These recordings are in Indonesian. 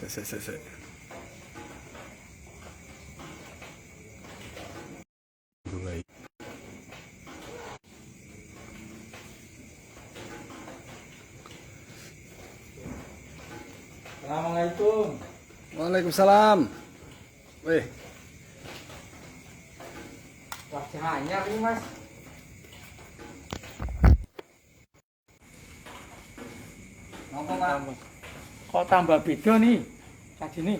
Sik. Assalamualaikum. Waalaikumsalam. Weh, Wajahnya ini mas. Ngomong pak. Kok tambah beda nih? Kaji nih.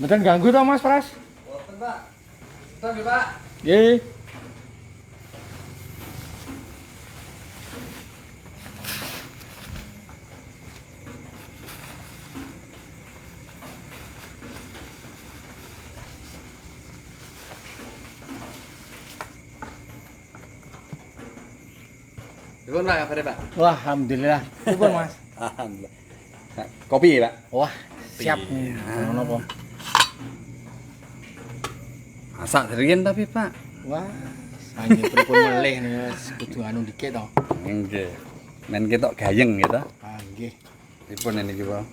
Betul ganggu toh mas Pras? boten Pak. Betul nggih Pak. Nggih. Dipun Pak kabare Pak. Wah, alhamdulillah. Syukur mas. Alhamdulillah. Kopi ya Pak. Wah, siap. Ono apa? Masak dirian tapi Pak. Wah, sange pripun melih nih mas. Kudu anu dikit toh. Nggih. Men ketok gayeng gitu. Ah, nggih. Dipun niki Pak.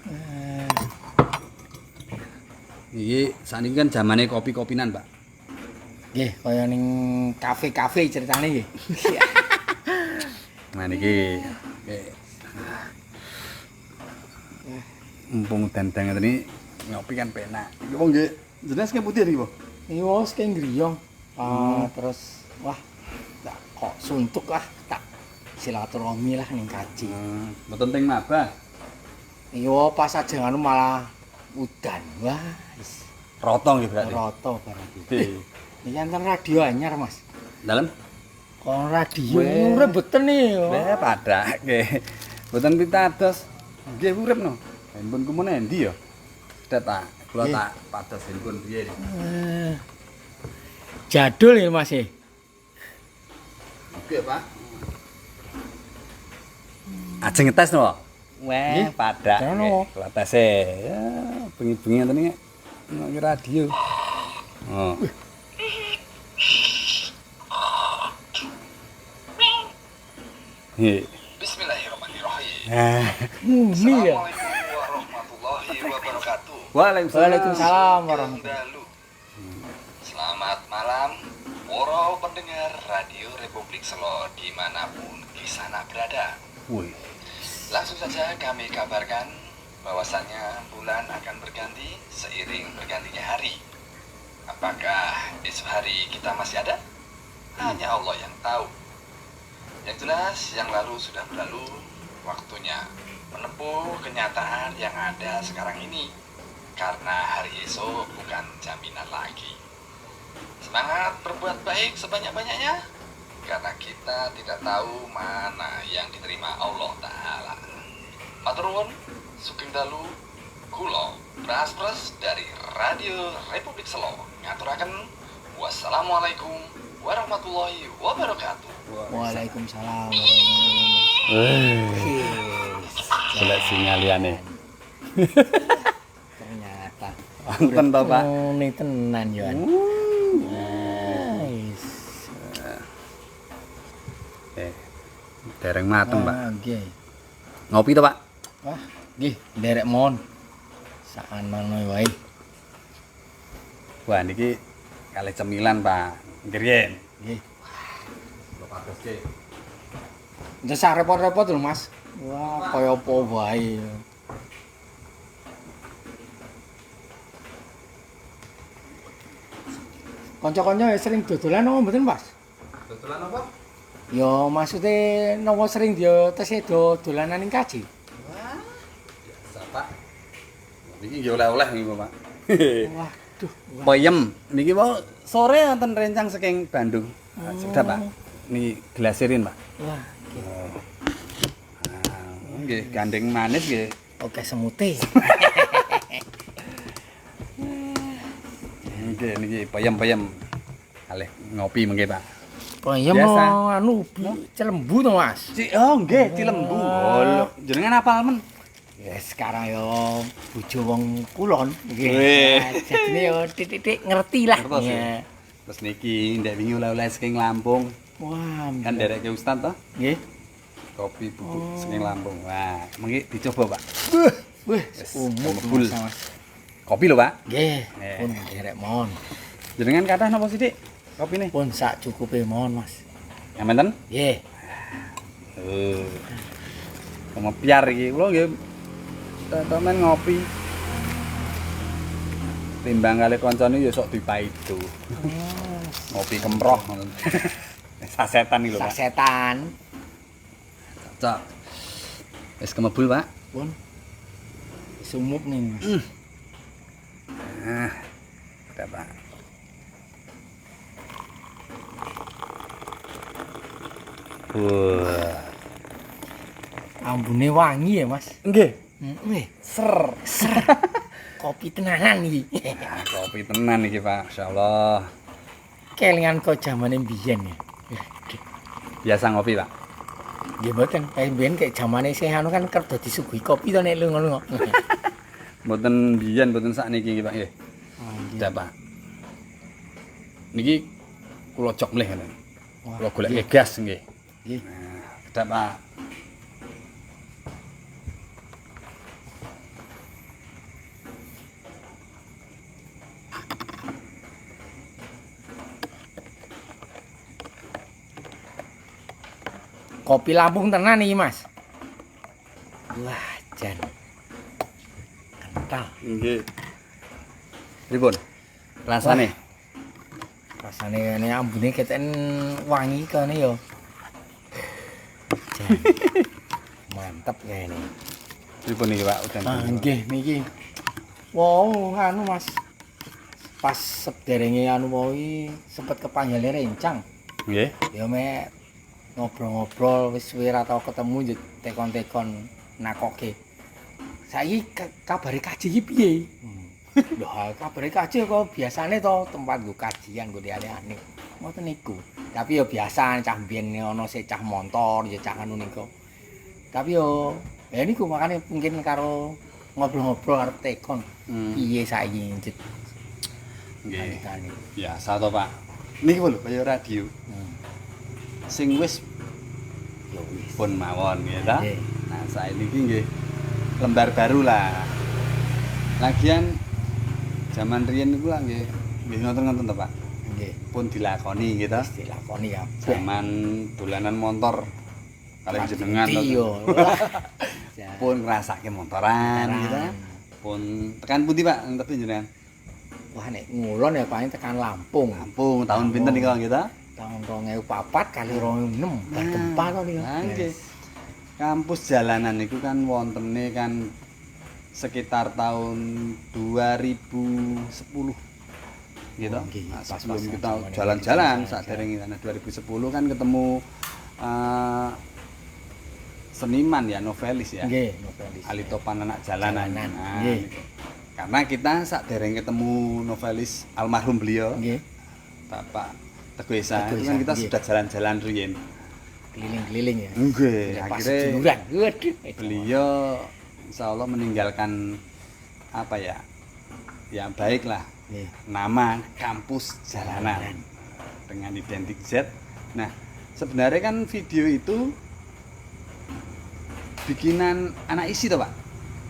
Eh, Iki saniki kan zamane kopi-kopinan Pak. Nggih, kaya ning kafe-kafe ceritane nggih. Nah niki mumpung dendeng ngeten iki ngopi kan penak. Iki wong nggih jenis sing putih iki, Bu. Ini wos kayak griyong. Terus wah, tak kok suntuk lah, tak silaturahmi lah ning kaji. Mboten teng mabah. Iyo pas aja anu malah udan. Wah, wis Roto nggih berarti. roto barang. Nggih. Iki antar radio anyar, Mas. Dalem? Kok radio urip beten nih. Padak nggih. Mboten pitados. Nggih urip no. Handphone ku men endi ya? Sudah tak kula tak pados handphone piye. Jadul ya, Mas. Oke, Pak. Ajeng ngetes no. Weh, padak. Jono. Kula tes e. Ya, bengi-bengi ngeten iki nang radio. Oh. Bismillahirrahmanirrahim. Ini ya. Assalamualaikum warahmatullahi wabarakatuh. Waalaikumsalam warahmatullahi. Dalu. Selamat malam, waro pendengar Radio Republik Selo dimanapun di sana berada. Wih. Langsung saja kami kabarkan bahwasannya bulan akan berganti seiring bergantinya hari. Apakah esok hari kita masih ada? Hanya Allah yang tahu. Yang jelas, yang lalu sudah berlalu, waktunya menempuh kenyataan yang ada sekarang ini. Karena hari esok bukan jaminan lagi. Semangat berbuat baik sebanyak-banyaknya, karena kita tidak tahu mana yang diterima Allah Ta'ala. Matur nuwun, sugeng dalu, kula Pras dari Radio Republik Selo ngaturaken wassalamualaikum warahmatullahi wabarakatuh. Waalaikumsalam. Golek sinyaliane. Ternyata. Wonten to, Pak? Ini tenan yo. Nice. Dereng mateng, Pak. Nggih. Ngopi to, Pak? Wah, nggih, nderek mon. Sakanono wae. Wah, niki kalih cemilan, Pak. Ngriyen. Nggih. Kula padoske. Ndak repot-repot lho, Mas. Wah, kaya apa wae. Kanca-kanca sering dodolan apa mboten, Mas? Dodolan apa? Ya maksudnya nopo sering dia tesih dolanan ning kaji. Biasa, Pak. Niki nggih oleh-oleh niki, Pak. Waduh, wah. Peyem. Niki wae sore wonten rencang saking Bandung. Sudah, Pak. Niki glasirin, Pak. Wah, Nggih, gandeng manis nggih. oke semute. Nggih, niki peyem-peyem. Kalih ngopi mengke, Pak. Peyem Biasa. anu celembu to, Mas. Oh, nggih, cilembu. Oh, jenengan apal men? Ya sekarang yo bojo wong kulon nggih. Wih. Jadine yo titik-titik ngerti lah. Ngertos, Ya. Terus niki ndek wingi oleh-oleh saking Lampung. Wah, Kan derek ke Ustaz toh. nggih. Kopi bubuk saking Lampung. Wah, mengki dicoba, Pak. Wih, Wes, umum kemebul. Mas. Kopi lho, Pak. Nggih, Eh. pun derek mohon. Jenengan kathah napa sih, Dik? Kopine? Pun sak cukupe mohon, Mas. Yang menten? Nggih. Kemepiar iki. Kula nggih temen ngopi. Timbang kali kancane ya sok dipaido. Ngopi kemroh ngono. Sasetan iki lho, Pak. Sasetan. Cocok. Wis kemebul, Pak. Pun sumup nih, Mas. Nah, ada Pak. Wah. Ambune wangi ya, Mas. Nggih. Wih, Ser. kopi tenanan iki. Nah, kopi tenan iki, Pak. Masyaallah. Kelingan kok zamane mbiyen ya. Biasa ngopi, Pak. Nggih mboten, kayak mbiyen kayak zamane isih anu kan kerep disuguhi kopi to nek lunga-lunga. Mboten biyen, mboten sakniki iki, Pak. Nggih. Ada, Pak. Niki kula cok mleh ngene. Kula golek gas nggih. Nggih. Nah, ada, Pak. Kopi Lampung tenan iki, Mas. Wah, jan. Kental. Nggih. Pripun? Rasane? Rasane kene ambune keten wangi kene yo. Jan. Mantep kene. Pripun iki, Pak? Udan. Ah, nggih niki. Wow, anu Mas. Pas sederenge anu mau iki sempet kepanggale rencang. Nggih. Ya mek ngobrol-ngobrol wis suwe ra tau ketemu tekon-tekon nakoke. Saiki kabare kaji iki piye? Lho, kabare kaji kok biasane to tempat nggo kajian nggo aneh-aneh. Ngoten niku. Tapi ya biasa cah mbiyen ana sik cah montor ya cah anu niku. Tapi yo ya niku makane mungkin karo ngobrol-ngobrol karo tekon. Piye saiki njet. Nggih. Anikane. Biasa to, Pak. Niki lho kaya radio. Sing wis Ya wis. pun mawon ya ta. Nggih. Nah, saiki nggih lembar baru lah. Lagian zaman riyen niku lah nggih ngoten-ngoten to, Pak. Nggih. Pun dilakoni gitu. Wis dilakoni kabeh. Zaman dolanan motor kalian jenengan to. Iya. Pun ngrasake motoran gitu. Pun tekan pundi, Pak? Tapi jenengan Wah nek ngulon ya paling tekan Lampung. Lampung tahun pinten niku gitu. Tahun 2004 kali 2006 bar gempa to niku. Nah, nggih. Kampus jalanan niku kan wontene kan sekitar tahun 2010 gitu. Oh, nggih, Nah, pas-pasan sebelum kita zaman jalan-jalan kita saat dereng nah 2010 kan ketemu seniman ya, novelis ya. Nggih, novelis. Alitopan anak jalanan. Jalanan, Nah, nggih. niku. Karena kita saat dereng ketemu novelis almarhum beliau, Nggih. Bapak Teguh Esa, Teguh itu kan Esa, kita nggih. sudah jalan-jalan riyen. Keliling-keliling ya. Nggih, Pas akhirnya seduluran. Waduh. beliau insya Allah meninggalkan apa ya, yang baik lah, Nggih. nama kampus jalanan dengan identik Z. Nah, sebenarnya kan video itu bikinan anak isi toh, Pak?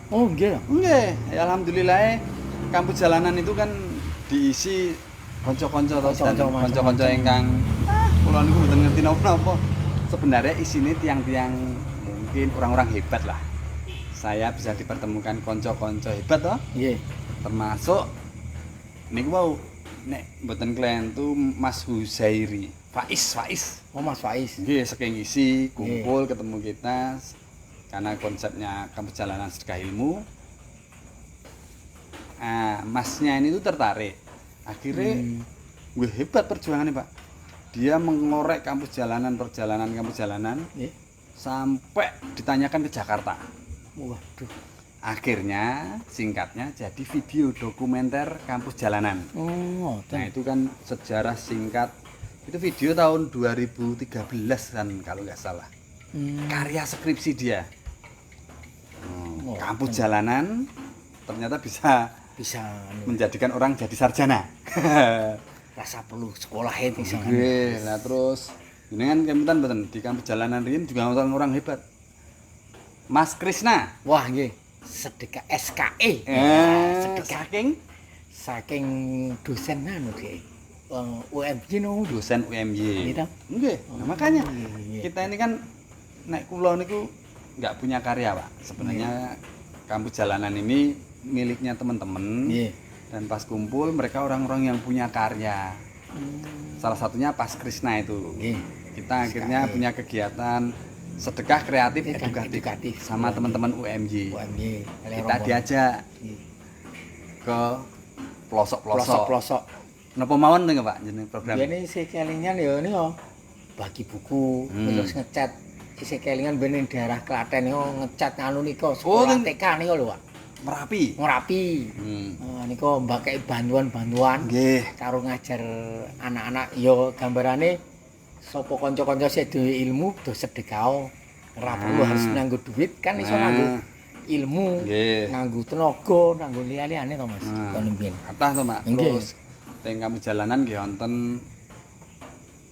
Oh, nggih. Nggih, ya alhamdulillah kampus jalanan itu kan diisi konco-konco toh, dan Konco-konco, konco-konco ingkang kula niku mboten ngerti napa-napa. Sebenarnya isine tiang-tiang mungkin orang-orang hebat lah. Saya bisa dipertemukan konco-konco hebat toh, Nggih. termasuk niku wau nek mboten klentu Mas Huzairi, Faiz. Oh, Mas Faiz. Nggih, saking isi kumpul ketemu kita karena konsepnya kampus jalanan sedekah ilmu. Masnya ini tuh tertarik. Akhirnya wih hebat perjuangannya, Pak. Dia mengorek perjalanan kampus jalanan Nggih. sampai ditanyakan ke Jakarta. Waduh. Akhirnya singkatnya jadi video dokumenter kampus jalanan. Oh, Nah, itu kan sejarah singkat. Itu video tahun 2013 kan kalau nggak salah. Karya skripsi dia. Oh, Kampus jalanan ternyata bisa bisa menjadikan orang jadi sarjana. rasa perlu sekolah itu bisa. Oke, nah terus Jenengan kemutan mboten di kampus jalanan riyen juga orang hebat. Mas Krisna. Wah nggih, sedekah SKE. Sedekah saking dosen anu Ki. UMY no Dosen UMY. Gitu. Nggih. Nah, makanya Iya. kita ini kan nek kula niku nggak punya karya, Pak. Sebenarnya kampus jalanan ini miliknya teman-teman. Nggih. Dan pas kumpul mereka orang-orang yang punya karya. Salah satunya pas Krisna itu. Nggih. Kita akhirnya punya kegiatan sedekah kreatif edukatif Edukatif. sama teman-teman UMY. UMY. Kita diajak ke pelosok-pelosok. Pelosok-pelosok. Napa mawon to Pak jeneng program? Biyen isi kelingan ya ini yo bagi buku terus ngecat isi kelingan ben ning daerah Klaten yo ngecat anu nika sekolah TK nika lho Pak. Merapi. Ngerapi. Nika mbakeki bantuan-bantuan Nggih. karo ngajar anak-anak yo gambarane sapa kanca-kanca sing duwe ilmu do sedekah. Ora perlu harus nganggo duit kan iso nganggo ilmu, Nggih. nganggo tenaga, nganggo liya-liyane to Mas. Kono mbiyen. Kathah to, Mak. Nggih. Terus teng kampus jalanan nggih wonten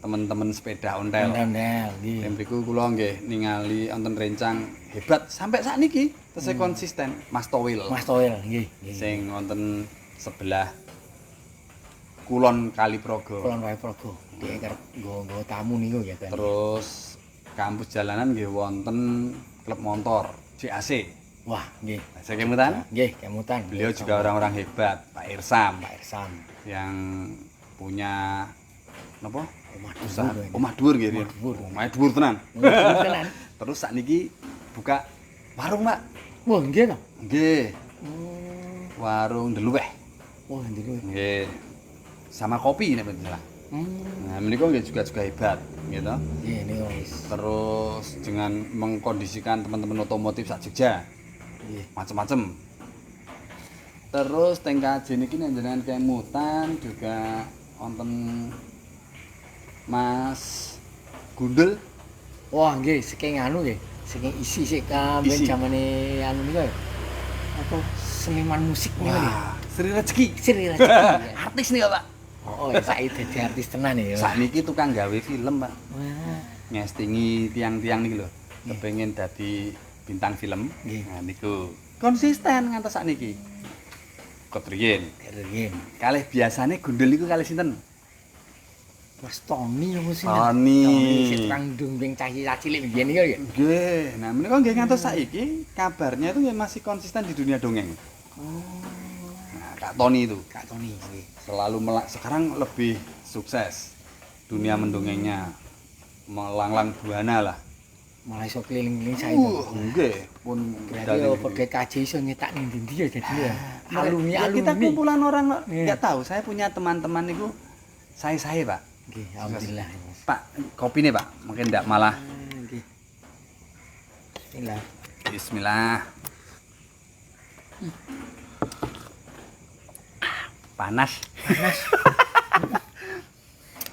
teman-teman sepeda ontel. Ondel, nggih. Yang mriku kula nggih ningali wonten rencang hebat sampai sakniki tesih konsisten Mas Towil. Mas Toil, nggih. Sing wonten sebelah Kulon Kaliprogo. Kulon Wae Progo. Dhek kerep nggo tamu niku ya kan. Terus kampus jalanan nggih wonten klub motor CAC. Wah, nggih. Saya kemutan. Nggih, kemutan. Beliau juga orang-orang hebat, Pak Irsam Pak Irsam. yang punya napa? Omah Usaha dhuwur. omah dhuwur nggih. Omah dhuwur. Omah dhuwur tenan. Tenan. Terus sakniki buka warung, Pak. Wah, nggih to. Nggih, Oh, warung Deluweh. wah ndelu. Nggih. Sama kopi nek bener salah. Nah, menika nggih juga hebat, gitu. Nggih niku wis. Terus dengan mengkondisikan teman-teman otomotif sak Jogja, Nggih. macem-macem. Terus teng kajen iki nek jenengan kemutan juga wonten Mas Gundul. Wah, nggih, saking anu nggih. Saking isi sik kamben Isi. jamane anu niku ya. Apa seniman musik niku ya. Wah, Sri Rezeki. Sri Rezeki. Artis nih Pak. Oh, ya saiki dadi artis tenan ya. Sakniki tukang gawe film, Pak. Wah, Ngestingi tiang-tiang niki lho. Kepengin dadi bintang film. Nggih. Nah niku konsisten ngantos sakniki. Kepriyen? keren. Kalih biasane Gundul iku kalih sinten? Mas Tony apa sih? Tony. Sing tukang dungging cilik biyen iki ya. Nggih. Nah, menika nggih ngantos saiki kabarnya itu masih konsisten di dunia dongeng. Nah, Kak Tony itu Kak Tony nggih. selalu sekarang lebih sukses dunia mendongengnya melanglang buana lah. Malah iso keliling-keliling saiki. Nggih, pun Berarti yo pakai KJ iso nyetak ning ndi ya jadi ya. Alumni Ya, kita alumni. kumpulan orang Iya. nggak tahu. Saya punya teman-teman itu saya Pak. Nggih, alhamdulillah. Pak, kopi nih Pak. Mungkin enggak malah. Nggih. Bismillah. Bismillah. Panas.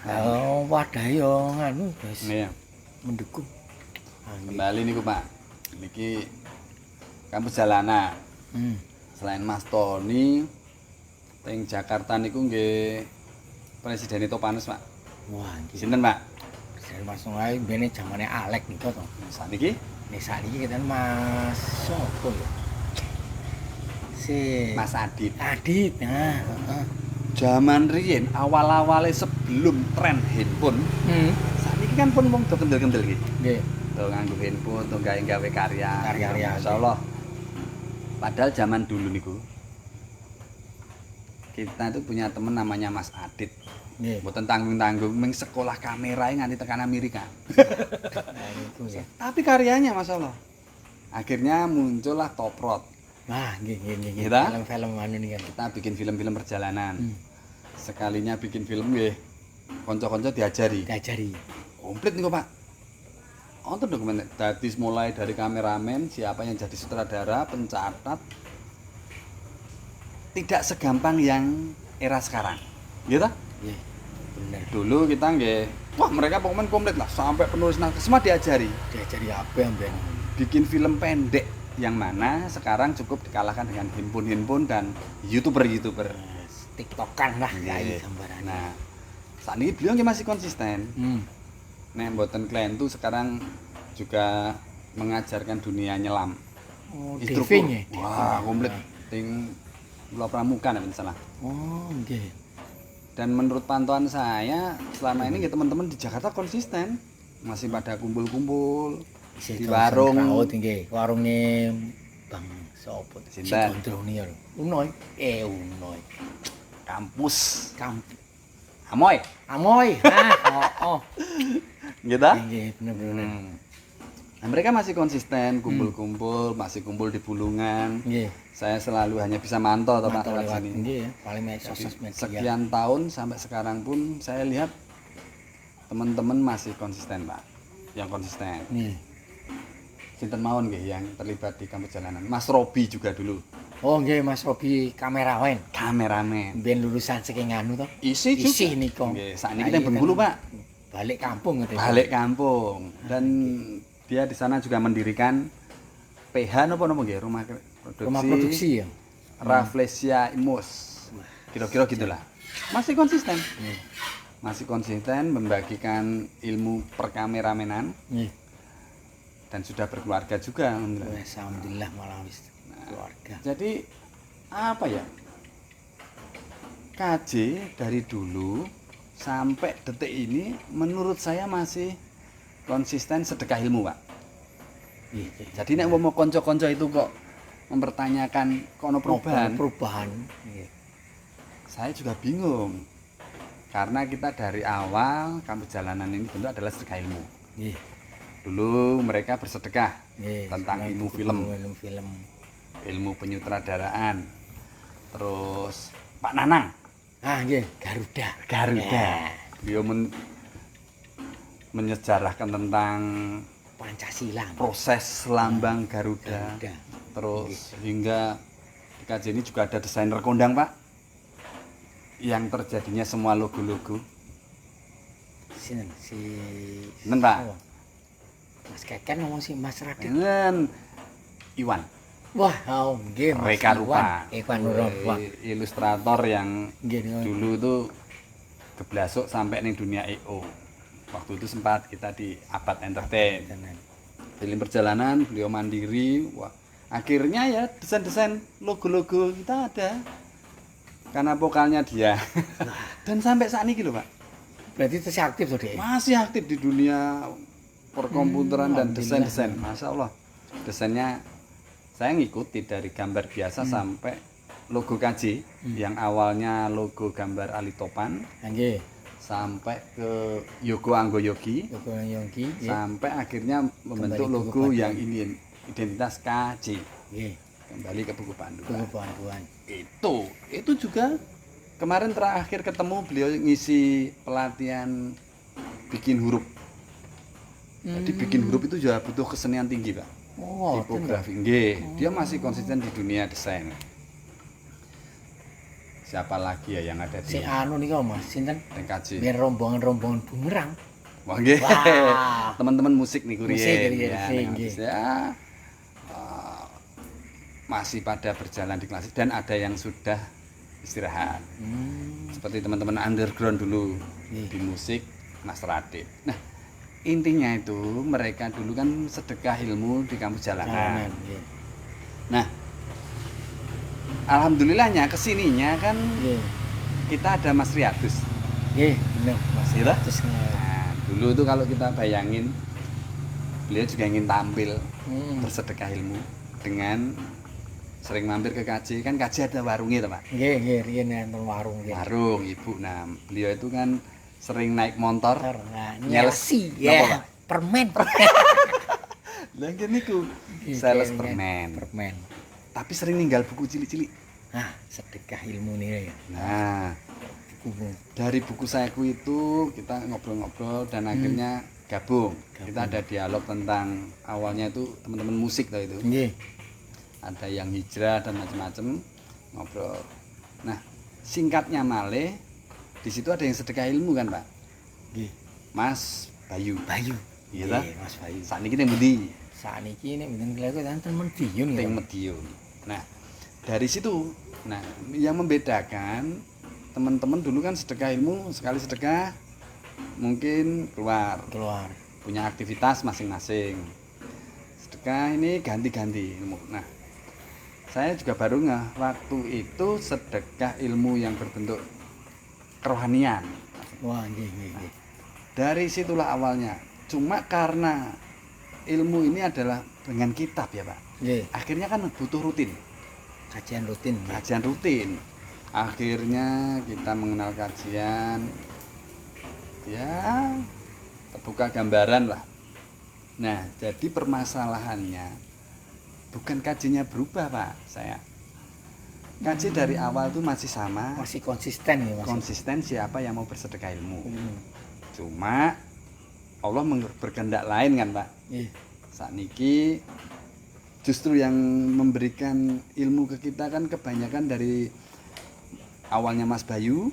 Oh, wadah yo anu guys. Nih, Mendukung. Ah, nggih. kembali nih Pak. Niki kampus jalanan. Selain Mas Tony, teng Jakarta niku nggih Presiden itu panas Pak. Wah, nggih. Sinten Pak? Saya Mas Ngai bene jamane Alek niku to. Saniki Nek sakniki kita Mas sopo ya? Si Mas Adit. Adit. Nah, heeh. Zaman riyen awal-awale sebelum tren handphone, saniki kan pun wong do kendel-kendel iki. Nggih. Do nganggo handphone, do gawe karya. Karya-karya. Masyaallah. Padahal zaman dulu niku kita itu punya temen namanya Mas Adit. Nggih. Mboten tanggung-tanggung ming sekolah kamera nganti tekan Amerika. Nah, niku ya. Tapi karyanya masyaallah. Akhirnya muncullah Top Rod. Wah, nggih nggih nggih. Kita? Film-film anu nih kan. Kita bikin film-film perjalanan. Sekalinya bikin film nggih. Kanca-kanca diajari. Diajari. Komplit niku, Pak. Wonten dokumen dadi mulai dari kameramen, siapa yang jadi sutradara, pencatat. Tidak segampang yang era sekarang. Gitu? Nggih. Bener. Dulu kita nggih, wah mereka pokoknya komplit lah sampai penulis naskah semua diajari. Diajari apa yang ben? Bikin film pendek yang mana sekarang cukup dikalahkan dengan handphone dan YouTuber. TikTokan lah Nggih. kayak gambaran. Nah, saat ini beliau nggih masih konsisten. Nek mboten klentu sekarang juga mengajarkan dunia nyelam. Oh, Instruktur. diving ya. Wah, komplit ting Pulau Pramuka nek salah. Oh, nggih. Dan menurut pantauan saya selama ini ya teman-teman di Jakarta konsisten masih pada kumpul-kumpul di warung. Raut nggih, warunge Bang sapa? Sinten? Sidondroni ya lho. Unoy. Unoy. Kampus Kampus. Amoy Amoy. Oh. gitu. Nggih, bener-bener. Nah, mereka masih konsisten kumpul-kumpul, masih kumpul di Bulungan. Nggih. Saya selalu hanya bisa mantau Pak Mantau lewat lewat sini. nggih ya, paling sosial media. Sekian tahun sampai sekarang pun saya lihat teman-teman masih konsisten, Pak. Yang konsisten. Nih. Sinten mawon nggih yang terlibat di kampus jalanan. Mas Robi juga dulu. Oh nggih Mas Robi kameramen. Kameramen. Ben lulusan saking anu to. Isih juga. Isih nika. Nggih, sakniki teng Bengkulu, Pak. Balik kampung gitu. Balik kampung. Dan dia di sana juga mendirikan PH napa nggih, rumah produksi. Rumah produksi ya. Rafflesia Imus. Kira-kira gitulah. Masih konsisten. Masih konsisten membagikan ilmu perkameramenan Nggih. dan sudah berkeluarga juga. Wes alhamdulillah malah wis keluarga. Jadi apa ya? KJ dari dulu sampai detik ini menurut saya masih konsisten sedekah ilmu, Pak. Nggih. Jadi nek mau konco-konco itu kok mempertanyakan kono perubahan, Perubahan. Nggih. saya juga bingung. Karena kita dari awal kampus jalanan ini bentuk adalah sedekah ilmu. Nggih. Dulu mereka bersedekah Nggih. tentang ilmu film, Film. ilmu penyutradaraan. Terus Pak Nanang, Ah nggih, Garuda. Garuda. Beliau menyejarahkan tentang Pancasila. proses lambang Garuda. Garuda. Terus hingga di KJ ini juga ada desainer kondang, Pak, yang terjadinya semua logo-logo. Sinten si Sinten, Pak? Oh. Mas Keken ngomong si Mas Radit. Dan Iwan Wah, oh nggih Mas Reka Rupa, Iwan Nurullah. ilustrator yang Nggih. dulu itu keblasuk sampai ning dunia EO. Waktu itu sempat kita di Abad Entertain. Film perjalanan, beliau mandiri. Wah, akhirnya ya desain-desain logo-logo kita ada. Karena vokalnya dia. Dan sampai saat ini loh, Pak. Berarti itu aktif tuh Dek. Masih aktif di dunia perkomputeran dan Alhamdulillah. desain-desain. Masya Allah. Desainnya saya ngikuti dari gambar biasa sampai logo KJ yang awalnya logo gambar Ali Topan Nggih. sampai ke Yogo Anggoyogi Logo Yongki. sampai akhirnya membentuk Kembali ke logo buku yang ini identitas KJ. Nggih. Kembali ke buku panduan. Buku panduan. Itu juga kemarin terakhir ketemu beliau ngisi pelatihan bikin huruf. Jadi bikin huruf itu juga butuh kesenian tinggi, Pak. Oh, Tipografi. Nggih, dia masih konsisten di dunia desain. Siapa lagi ya yang ada di si anu nika Mas, sinten? TKJ? Biar rombongan-rombongan bumerang. Wah, nggih. Wah. Teman-teman musik nih kuriyen. Musik, kuriyen, Ya, sing, dengan nggih. bisa, masih pada berjalan di klasik dan ada yang sudah istirahat. Seperti teman-teman underground dulu Iya. di musik Mas Radit. Nah, intinya itu mereka dulu kan sedekah ilmu di kampus jalanan. Nggih. Nah, alhamdulillahnya kesininya kan Nggih. kita ada Mas Riadus. Nggih, bener Mas. Gitu? Terus Nah, dulu tuh kalau kita bayangin beliau juga ingin tampil bersedekah ilmu dengan sering mampir ke KJ. Kan KJ ada warungnya, Pak. nggih, nggih, riyen nonton warung nggih. Warung ibu. Nah, beliau itu kan sering naik motor. Nah, Nyales. nyelsi Napa, ya. Pak? Permen. Lah ngene niku. Nggih, Sales kayaknya permen. Permen. Tapi sering ninggal buku cilik-cilik. Nah, sedekah ilmu nih ya. Nah, Buku. dari buku saku itu kita ngobrol-ngobrol dan akhirnya gabung. Kita ada dialog tentang awalnya itu teman-teman musik tuh itu. Nggih. Ada yang hijrah dan macam-macam ngobrol. Nah, singkatnya malih di situ ada yang sedekah ilmu kan, Pak? Nggih. Mas Bayu. Bayu. Iya ta? Nggih, Mas Bayu. Saat ini kita ngendi? Sakniki nek mboten kelihatan enten Medion ya. Ting Medion. Nah, dari situ, nah yang membedakan teman-teman dulu kan sedekah ilmu sekali sedekah mungkin keluar punya aktivitas masing-masing. Sedekah ini ganti-ganti ilmu. Nah, saya juga baru waktu itu sedekah ilmu yang berbentuk kerohanian. Wah, nggih. Dari situlah awalnya. Cuma karena ilmu ini adalah dengan kitab ya Pak. Nggih. Akhirnya kan butuh rutin. Kajian rutin. Kajian rutin. Akhirnya kita mengenal kajian. Ya, terbuka gambaran lah. Nah, jadi permasalahannya bukan kajinya berubah Pak. Kaji dari awal tuh masih sama. Masih konsisten ya Mas. Konsisten siapa yang mau bersedekah ilmu. Cuma Allah berkehendak lain kan Pak. Iya. Saat niki justru yang memberikan ilmu ke kita kan kebanyakan dari awalnya Mas Bayu.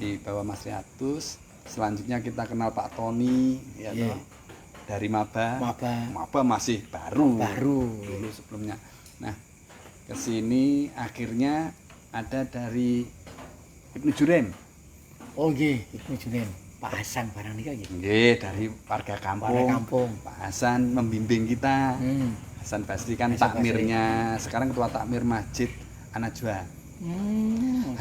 Di bawah Mas Riatus. Selanjutnya kita kenal Pak Tony ya Iya. Dari Maba masih baru dulu sebelumnya. Nah, kesini akhirnya ada dari Ibnu Jurem. Oh nggih, Ibnu Jurem. Pak Hasan barang nika nggih. Nggih, dari warga kampung. Pak Hasan membimbing kita. Hasan Basri kan takmirnya, sekarang ketua takmir Masjid An-Najwa.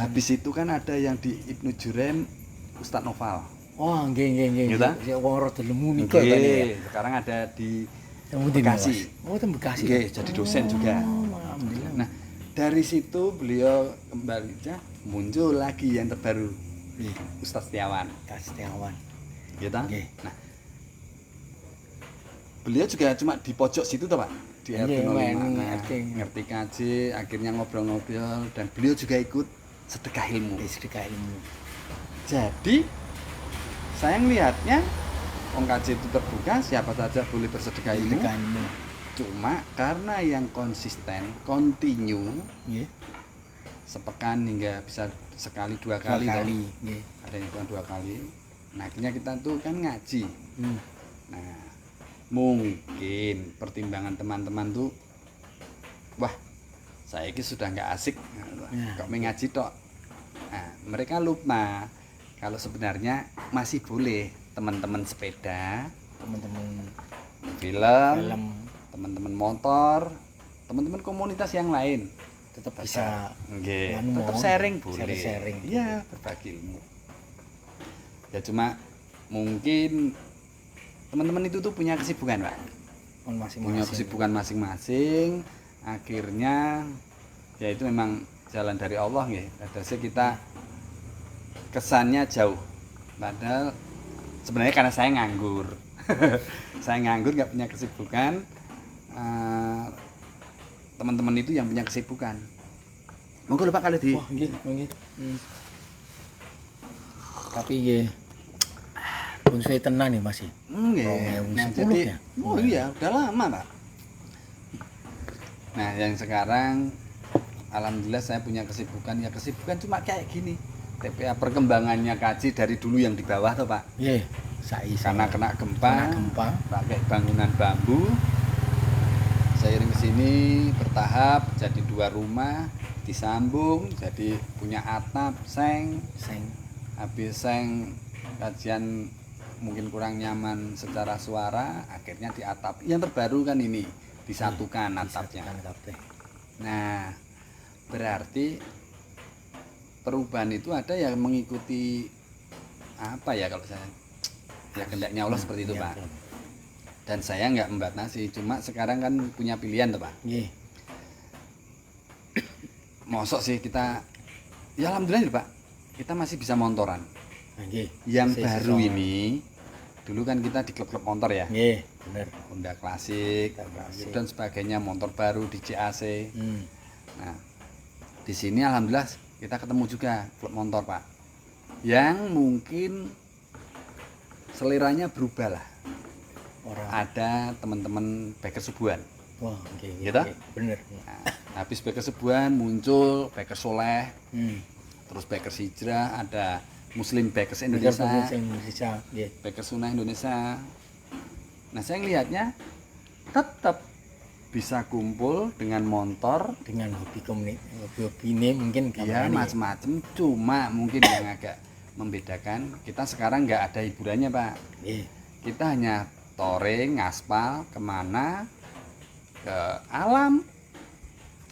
Habis itu kan ada yang di Ibnu Jurem Ustadz Noval. Oh nggih. Gitu? Wong rada lemu nika Nggih, kan ya. sekarang ada di Temuti Bekasi. Oh, teng Bekasi. Nggih, jadi dosen juga. Alhamdulillah. Nah, dari situ beliau kembali muncul lagi yang terbaru. Ustadz Setiawan. Gitu? Nggih. Nah, beliau juga cuma di pojok situ toh Pak, di RT 05. Nah, ngerti kaji, akhirnya ngobrol-ngobrol dan beliau juga ikut sedekah ilmu. Jadi saya ngelihatnya wong kaji itu terbuka, siapa saja boleh bersedekah ilmu. Cuma karena yang konsisten, continue, sepekan hingga bisa sekali dua kali. Ada yang dua kali. Nah, akhirnya kita tuh kan ngaji. Nah, mungkin pertimbangan teman-teman tuh, wah, saya ini sudah nggak asik, kok mengaji tok. Nah, mereka lupa kalau sebenarnya masih boleh teman-teman sepeda, teman-teman film, teman-teman motor, teman-teman komunitas yang lain tetap bisa tetap sharing boleh. Iya, berbagi ilmu. Ya cuma mungkin teman-teman itu tuh punya kesibukan Pak. Punya kesibukan masing-masing. Akhirnya ya itu memang jalan dari Allah nggih. Terus kita kesannya jauh. Padahal sebenarnya karena saya nganggur. Saya nganggur nggak punya kesibukan. Teman-teman itu yang punya kesibukan. Monggo lho Pak kalau di. Oh, nggih. Tapi nggih pun suwe tenan nih Mas. Nggih. Nah, jadi iya, udah lama, Pak. Nah, yang sekarang alhamdulillah saya punya kesibukan cuma kayak gini. TPA perkembangannya kaji dari dulu yang di bawah toh Pak. Nggih, karena kena gempa, pakai bangunan bambu. Seiring kesini bertahap jadi 2 rumah, disambung jadi punya atap, seng. Habis seng kajian mungkin kurang nyaman secara suara, akhirnya di atap. Yang terbaru kan ini disatukan atapnya. Nah, berarti perubahan itu ada yang mengikuti apa ya kalau saya ya kehendaknya Allah seperti itu Pak. Dan saya nggak membatasi, cuma sekarang kan punya pilihan tuh Pak. Mosok sih kita ya alhamdulillah Pak, kita masih bisa montoran. Yang baru ini dulu kan kita di klub-klub motor ya. Bener. Honda Klasik dan sebagainya, motor baru di CAC. Nah, di sini alhamdulillah kita ketemu juga klub motor Pak, yang mungkin seleranya berubah lah. Ada teman-teman biker subuhan. Wah, gitu? Bener. Nah, habis biker subuhan muncul biker soleh, terus biker hijrah, ada Muslim Bikers Indonesia, Biker Sunnah Indonesia. Nah, saya ngelihatnya tetap bisa kumpul dengan motor, dengan hobi ini mungkin ya macam-macam, cuma mungkin yang agak membedakan kita sekarang nggak ada hiburannya Pak. Nggih. Kita hanya touring, ngaspal, kemana, ke alam,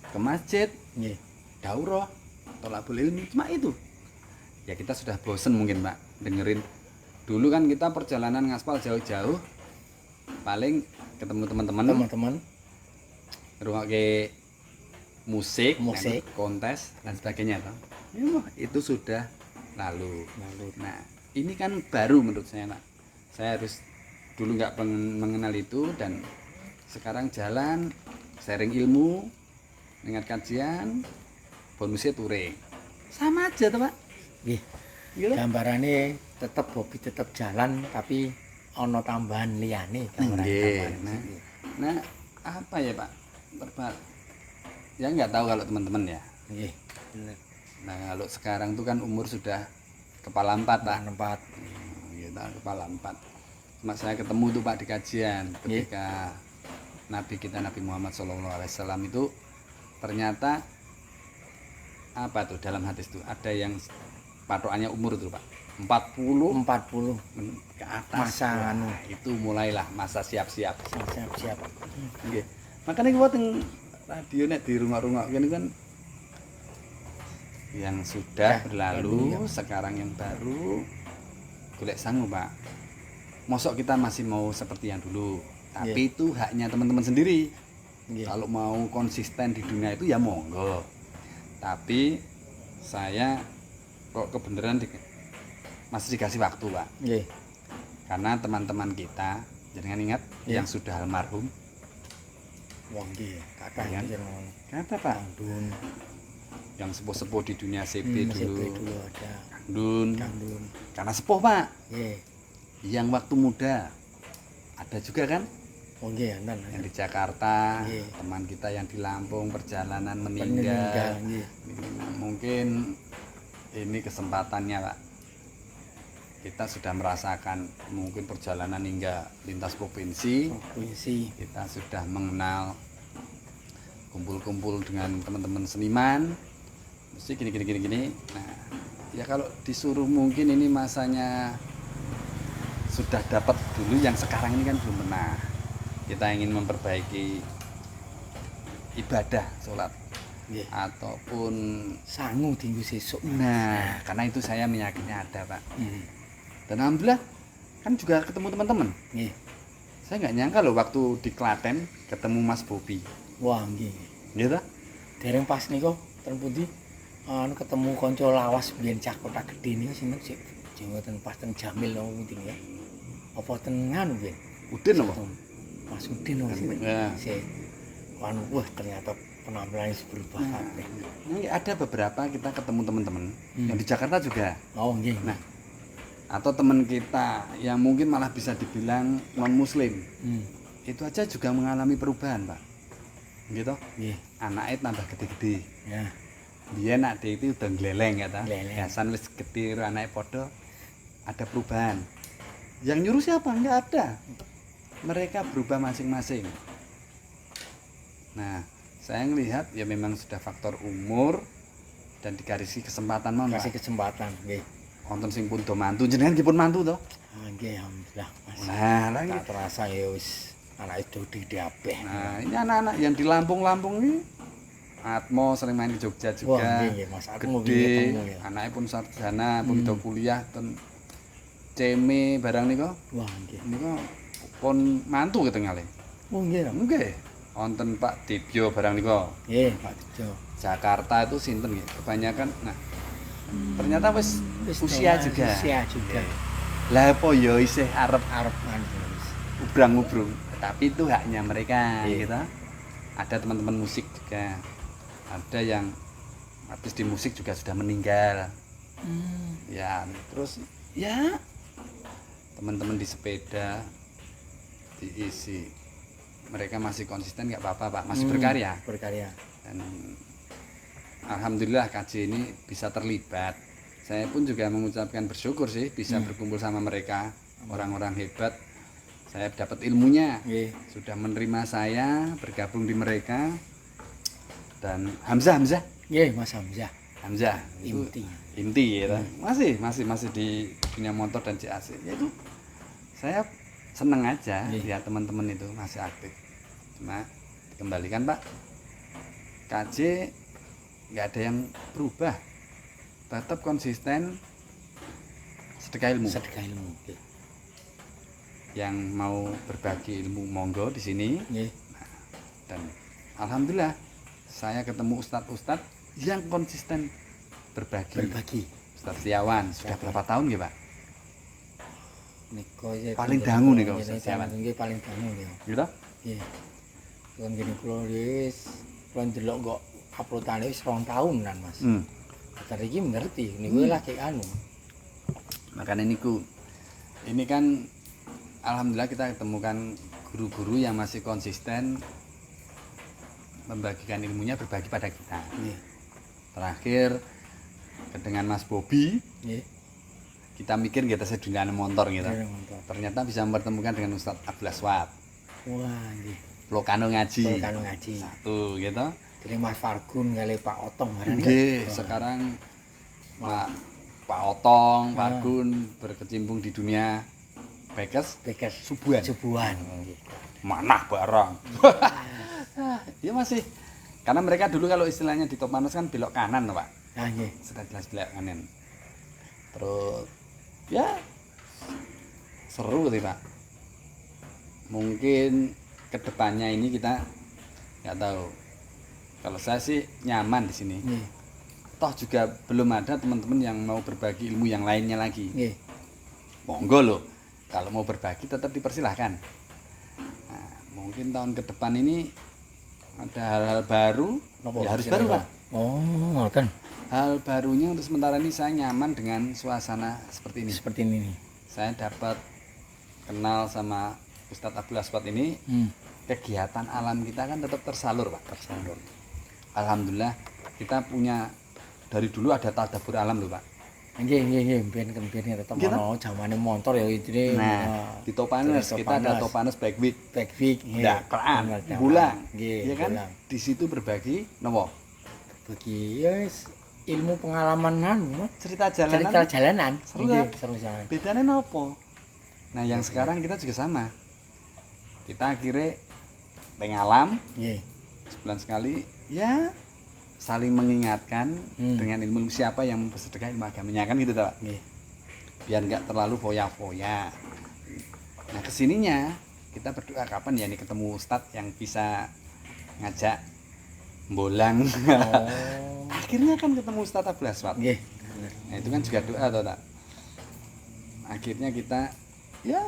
ke masjid, Nggih. daurah, tolabul ilmi, cuma itu. Ya kita sudah bosen mungkin Pak dengerin. Dulu kan kita perjalanan ngaspal jauh-jauh, paling ketemu teman-teman, Teman-teman ngrungokke musik, Musik. kontes dan sebagainya toh. Ya, itu sudah lalu. Nah, ini kan baru menurut saya Pak. Saya harus dulu nggak mengenal itu dan sekarang jalan sharing ilmu, dengar kajian, bonusnya touring. Sama aja toh Pak. nggih. Gitu. Gambarane tetep Bobi tetep jalan tapi ana tambahan liyane gambarane. Nggih. Tambahan. Nah, apa ya Pak? Ya nggak tahu kalau teman-teman ya. Nggih. Bener. Nah, kalau sekarang tuh kan umur sudah kepala 4 Pak. Tempat Gitu, kepala 4. Cuma saya ketemu tuh Pak di kajian ketika Nabi kita Nabi Muhammad SAW itu ternyata apa tuh dalam hadis tuh ada yang patokannya umur tuh Pak 40 40 ke atas. Masa Wah, anu. itu mulailah masa siap-siap. siap. Nggih. Makanya kuwi teng radio nek di rumah-rumah ini kan yang sudah berlalu, sekarang yang baru golek sangu Pak. Mosok kita masih mau seperti yang dulu, tapi itu haknya teman-teman sendiri. Nggih. Kalau mau konsisten di dunia itu ya monggo. Tapi saya kok kebenaran masih dikasih waktu Pak. Nggih. Karena teman-teman kita, jangan ingat yang sudah almarhum. Wong nggih, kathah Iya. jeneng Kata Pak, Dun. yang sepuh-sepuh di dunia CP dulu, dulu ada Dun, Kandun. karena sepuh Pak. Nggih. Yang waktu muda ada juga kan, Oh nggih, enten. yang di Jakarta, Iya. teman kita yang di Lampung perjalanan Meninggal, meninggal. nggih. Mungkin ini kesempatannya Pak. Kita sudah merasakan mungkin perjalanan hingga lintas provinsi. Puisi. Kita sudah mengenal kumpul-kumpul dengan teman-teman seniman. Mesti gini. Nah, ya kalau disuruh mungkin ini masanya sudah dapat dulu, yang sekarang ini kan belum pernah. Kita ingin memperbaiki ibadah sholat Nggih. ataupun Sangu tinggu sesuk. nah, karena itu saya meyakini ada Pak. Hmm. Dan alhamdulillah kan juga ketemu teman-teman. Nggih. Saya nggak nyangka loh waktu di Klaten ketemu Mas Bobi. Wah nggih. Gitu? Dereng pas niku ten pundi anu ketemu kanca lawas biyen cah kota gedhe niku sinten sik jengoten pas ten Jamil nang pundi ya. Apa ten nganu biyen? Udin apa? Mas Udin nang sinten? Ya. Sik. Anu wah ternyata penampilannya berubah kabeh. Nah, ada beberapa kita ketemu teman-teman yang di Jakarta juga. Oh nggih. Nah, atau teman kita yang mungkin malah bisa dibilang non muslim, itu aja juga mengalami perubahan Pak. Gitu? Nggih. Anaknya tambah gede-gede. Ya. Dia nak dia itu udah gleleng ya ta. Gleleng. Biasan wis gede anaknya podo, ada perubahan. Yang nyuruh siapa? Enggak ada. Mereka berubah masing-masing. Nah, saya ngelihat ya memang sudah faktor umur dan dikasih kesempatan mau Kasih kesempatan nggih. wonten sing pun do mantu, jenengan nggih pun mantu to. Ah nggih alhamdulillah Mas. Nah, lagi. Tak terasa ya wis anake dodi kabeh. Nah, ini anak-anak yang di Lampung-Lampung ini Atmo sering main di Jogja Wah juga. nggih Mas, aku mau Gede, ketemu ya. anaknya pun sarjana, pun do kuliah ten CME barang niku. Wah nggih. Niku pun mantu ketinggalan. Oh nggih. Nggih. Wonten Pak Dibyo barang niku. Nggih Pak Dijo. Jakarta itu sinten nggih? Kebanyakan nah ternyata wis usia juga. Usia juga. Lah apa ya isih arep Arep anu wis. ubrang-ubrung, tapi itu haknya mereka Iya. gitu. Ada teman-teman musik juga, ada yang artis di musik juga sudah meninggal ya, terus ya teman-teman di sepeda diisi, mereka masih konsisten nggak apa-apa Pak, masih berkarya. Berkarya. Dan alhamdulillah KJ ini bisa terlibat. Saya pun juga mengucapkan bersyukur sih bisa berkumpul sama mereka, orang-orang hebat. Saya dapat ilmunya, Nggih. sudah menerima saya bergabung di mereka. Dan Hamzah Nggih Mas Hamzah. Hamzah itu inti ya. Masih di dunia motor dan CAC. Ya itu saya seneng aja lihat teman-teman itu masih aktif. Cuma dikembalikan Pak, KJ nggak ada yang berubah, tetap konsisten sedekah ilmu. Yang mau berbagi ilmu monggo di sini. Nah, dan alhamdulillah saya ketemu ustadz yang konsisten berbagi. Ustadz Setiawan sudah berapa tahun ya Pak? Paling dangu nih kalau Ustadz Setiawan. Paling dangu ya. Gitu? Iya. Kan gini kula wis ndelok kok uploadane wis 2 tahunan Mas. Dari iki ngerti niku lagi anu. Makanya ini kan alhamdulillah kita ketemukan guru-guru yang masih konsisten membagikan ilmunya, berbagi pada kita. Terakhir dengan Mas Bobi, kita mikir kita sedunia motor gitu. Ternyata bisa mempertemukan dengan Ustadz Abdul Aswad. Wah, Lokano ngaji. Satu gitu. Jadi Mas Fargun kali Pak Otong sekarang Pak Otong, Fargun berkecimpung di dunia Bekes subuhan. Manah barang. Ya masih. Karena mereka dulu kalau istilahnya di Topanos kan belok kanan, Pak. Sudah jelas belok kanan. Terus ya seru sih, Pak. Mungkin kedepannya ini kita nggak tahu. Kalau saya sih nyaman di sini. Toh juga belum ada teman-teman yang mau berbagi ilmu yang lainnya lagi. Monggo loh. Kalau mau berbagi tetap dipersilahkan. Nah, mungkin tahun ke depan ini ada hal-hal baru. Ya harus baru, Pak. Kan. Hal barunya untuk sementara ini saya nyaman dengan suasana seperti ini. Saya dapat kenal sama Ustadz Abdul Aswad ini. Kegiatan alam kita kan tetap tersalur, Pak. Alhamdulillah kita punya dari dulu ada tadabbur alam loh, Pak. Nggih, ben tetep ono jamane motor ya intine. Nah, di Topanes kita ada Topanes Backweek. Dakwaan, bulan. Ya kan? Di situ berbagi nopo? Berbagi ilmu pengalaman cerita jalanan. Seru jalan. Bedanya nopo? Nah, yang sekarang kita juga sama. Kita akhirnya pengalam. Sebulan sekali ya saling mengingatkan dengan ilmu siapa yang bersedekah ilmu agamanya kan gitu Pak. Biar nggak terlalu foya-foya. Nah kesininya kita berdoa kapan ya nih ketemu Ustadz yang bisa ngajak bolang. Akhirnya kan ketemu Ustadz Abdul Aswad. Nah itu kan juga doa toh tak. Akhirnya kita ya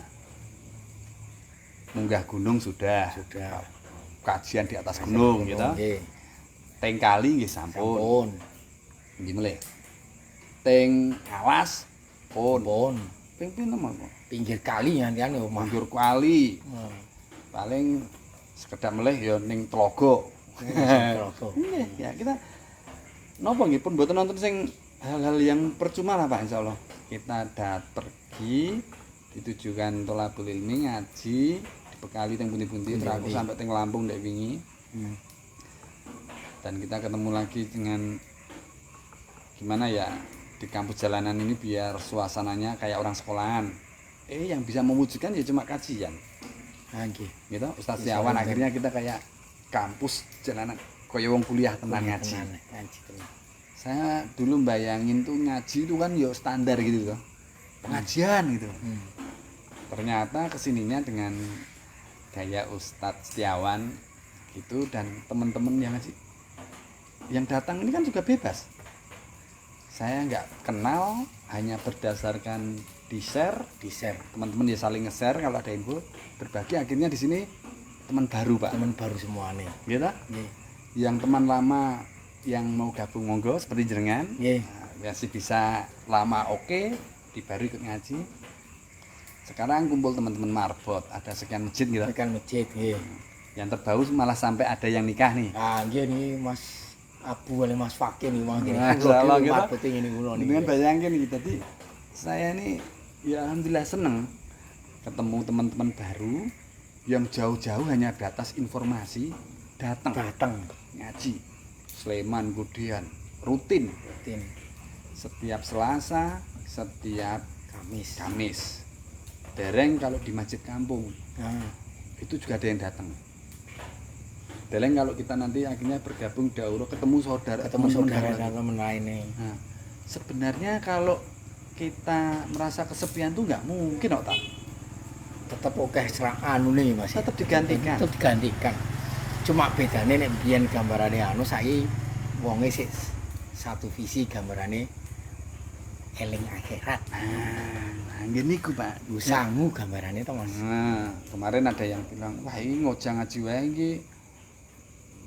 munggah gunung sudah. Kajian di atas gunung gitu. Teng kali nggih sampun. Nggih mulih. Teng alas pun. Ping pinten monggo? Pinggir kali ngantian yo pinggir kali. Paling sekedap melih ya ning telaga. Nggih, ya kita napa nggih pun mboten nonton sing hal-hal yang percuma lah Pak insyaallah. Kita pergi ditujukan tolabul ilmi ngaji dibekali teng pundi-pundi aku sampai teng Lampung ndek wingi. Dan kita ketemu lagi dengan gimana ya di kampus jalanan ini biar suasananya kayak orang sekolahan. Yang bisa mewujudkan ya cuma kajian. Gitu Ustadz Setiawan akhirnya kita kayak kampus jalanan kaya wong kuliah tenan ngaji. Saya dulu bayangin tuh ngaji itu kan ya standar gitu loh. Pengajian gitu. Ternyata kesininya dengan gaya Ustadz Setiawan gitu dan teman-teman yang ngaji yang datang ini kan juga bebas. Saya nggak kenal, hanya berdasarkan di-share. Teman-teman ya saling nge-share kalau ada info, berbagi. Akhirnya di sini teman baru, Pak. Teman baru semuanya. Gitu? Yang teman lama yang mau gabung monggo seperti jenengan. Masih bisa lama oke, di baru ikut ngaji. Sekarang kumpul teman-teman marbot, ada sekian masjid gitu. Yang terbaru malah sampai ada yang nikah nih. Nggih nih Mas Abu oleh Mas Fakir nih Mas. Masalah gitu. Dengan bayangin gitu. Jadi saya nih ya alhamdulillah seneng ketemu teman-teman baru yang jauh-jauh hanya batas informasi datang ngaji Sleman, Kudian, rutin rutin setiap Selasa, setiap Kamis. Kamis. Dereng kalau di masjid kampung Nah, itu juga ada yang datang. Dereng kalau kita nanti akhirnya bergabung daurah ketemu saudara, ketemu teman-teman saudara daurah. dan teman lainnya. Nah, sebenarnya kalau kita merasa kesepian tuh nggak mungkin kok tak. Tetap oke anu nih Mas. Tetap digantikan. Tetap digantikan. Cuma bedane nek biyen gambarane anu saiki wonge sik satu visi gambarane eling akhirat. Nah, ngene iku, Pak. Sangu gambarane to Mas. Nah, kemarin ada yang bilang, wah ini ngojang ngaji wae iki.